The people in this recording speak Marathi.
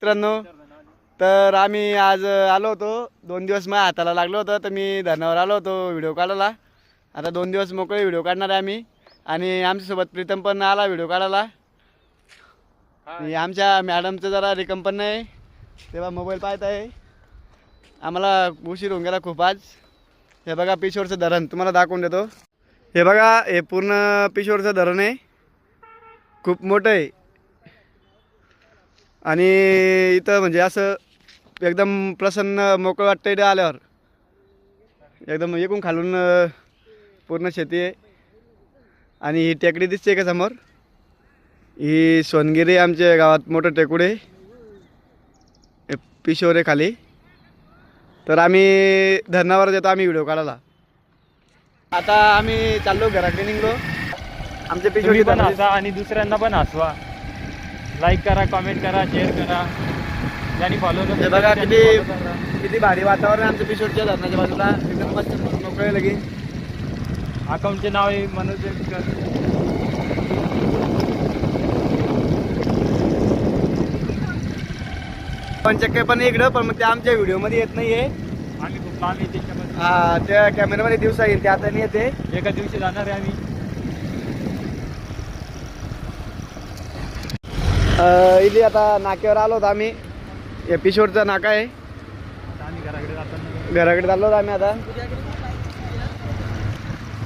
मित्रांनो, तर आम्ही आज आलो होतो. 2 दिवस माझ्या हाताला लागलं होतं, तर मी धरणावर आलो होतो व्हिडिओ काढायला. आता 2 दिवस मोकळे व्हिडिओ काढणार आहे आम्ही. आणि आमच्यासोबत प्रीतम पण आला व्हिडिओ काढायला. आणि आमच्या मॅडमचं जरा रिकम पण नाही, तेव्हा मोबाईल पाहत आहे. आम्हाला उशीर होऊन गेला खूप आज. हे बघा पिशोरचं धरण तुम्हाला दाखवून देतो. हे बघा, हे पूर्ण पिशोरचं धरण आहे, खूप मोठं आहे. आणि इथं म्हणजे असं एकदम प्रसन्न मोकळं वाटतं इथं आल्यावर. एकदम एकूण खालून पूर्ण शेती आहे. आणि ही टेकडी दिसते का समोर, ही सोनगिरी आमच्या गावात मोठं टेकूड आहे. हे पिशोर आहे खाली. तर आम्ही धरणावर येतो आम्ही व्हिडिओ काढायला. आता आम्ही चाललो घराकडे निघलो. आमच्या पिशोरी पण हसा आणि दुसऱ्यांना पण हसवा. लाईक करा, कमेंट करा, शेअर करा. ज्यांनी फॉलो हे बघा किती भारी वातावरण आहे आमच्या पिशोरच्या धरणाच्या बाजूला. एकदम मस्त मोकळे लगे. अकाउंटचे नाव आहे मनोज देवकर. पंचक्के पण इकडं, पण मग ते आमच्या व्हिडिओमध्ये येत नाहीये. आम्ही खूप लांब आहे त्याच्यामध्ये. हा, त्या कॅमेरामध्ये दिवसा येईल, ते आता नाही येते. एका दिवशी जाणार आहे आम्ही. इथे आता नाक्यावर आलो होतो आम्ही. हे पिशोरचा नाका आहे. आता आम्ही घराकडे जाताना घराकडे चाललो होतो आम्ही आता.